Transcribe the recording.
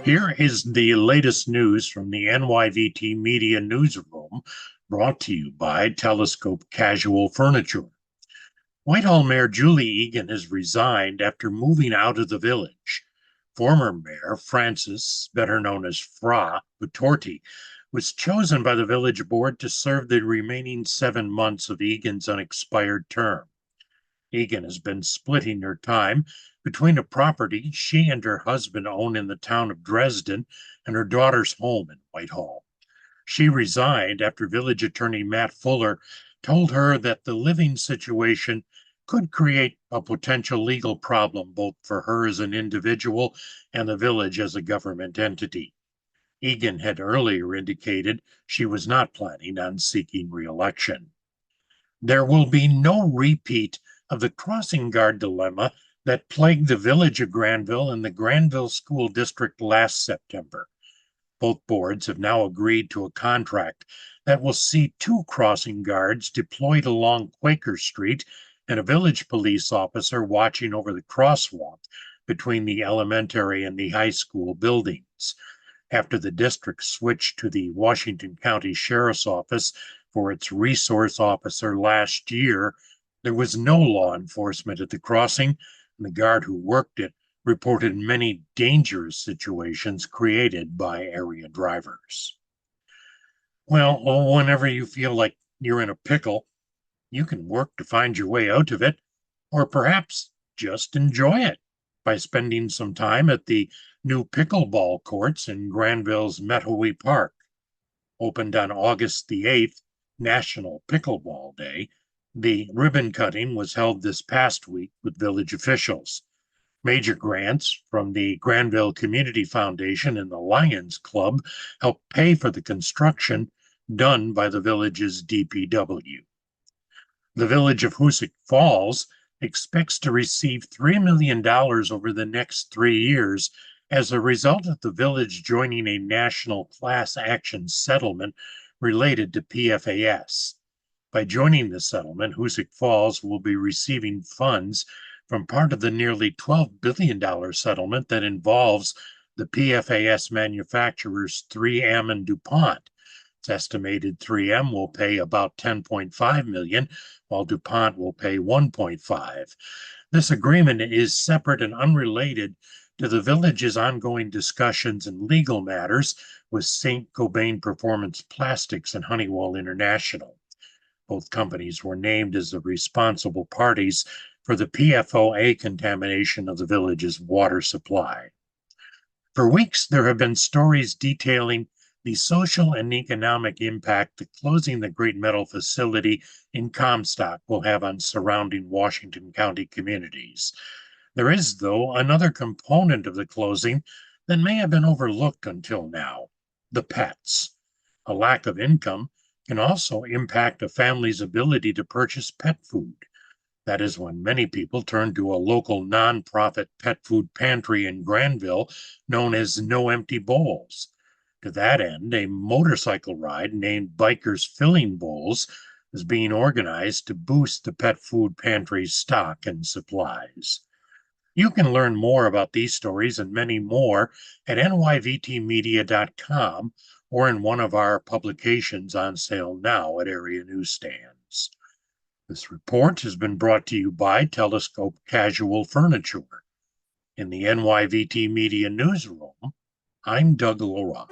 Here is the latest news from the NYVT Media newsroom, brought to you by Telescope Casual Furniture. Whitehall Mayor Julie Egan has resigned after moving out of the village. Former Mayor Francis, better known as Fra Butorti, was chosen by the village board to serve the remaining 7 months of Egan's unexpired term. Egan has been splitting her time between a property she and her husband own in the town of Dresden and her daughter's home in Whitehall. She resigned after village attorney Matt Fuller told her that the living situation could create a potential legal problem both for her as an individual and the village as a government entity. Egan had earlier indicated she was not planning on seeking re-election. There will be no repeat of the crossing guard dilemma that plagued the village of Granville and the Granville School District last September. Both boards have now agreed to a contract that will see 2 crossing guards deployed along Quaker Street and a village police officer watching over the crosswalk between the elementary and the high school buildings. After the district switched to the Washington County Sheriff's Office for its resource officer last year, there was no law enforcement at the crossing, and the guard who worked it reported many dangerous situations created by area drivers. Well, whenever you feel like you're in a pickle, you can work to find your way out of it, or perhaps just enjoy it by spending some time at the new pickleball courts in Granville's Metawi Park. Opened on August the 8th, National Pickleball Day, the ribbon cutting was held this past week with village officials. Major grants from the Granville Community Foundation and the Lions Club helped pay for the construction done by the village's DPW. The village of Hoosick Falls expects to receive $3 million over the next 3 years as a result of the village joining a national class action settlement related to PFAS. By joining the settlement, Hoosick Falls will be receiving funds from part of the nearly $12 billion settlement that involves the PFAS manufacturers 3M and DuPont. It's estimated 3M will pay about $10.5 million, while DuPont will pay $1.5. This agreement is separate and unrelated to the village's ongoing discussions and legal matters with St. Gobain Performance Plastics and Honeywell International. Both companies were named as the responsible parties for the PFOA contamination of the village's water supply. For weeks, there have been stories detailing the social and economic impact the closing the Great Metal facility in Comstock will have on surrounding Washington County communities. There is, though, another component of the closing that may have been overlooked until now: the pets. A lack of income can also impact a family's ability to purchase pet food. That is when many people turn to a local nonprofit pet food pantry in Granville known as No Empty Bowls. To that end, a motorcycle ride named Bikers Filling Bowls is being organized to boost the pet food pantry's stock and supplies. You can learn more about these stories and many more at nyvtmedia.com or in one of our publications on sale now at area newsstands. This report has been brought to you by Telescope Casual Furniture. In the NYVT Media newsroom, I'm Doug Laura.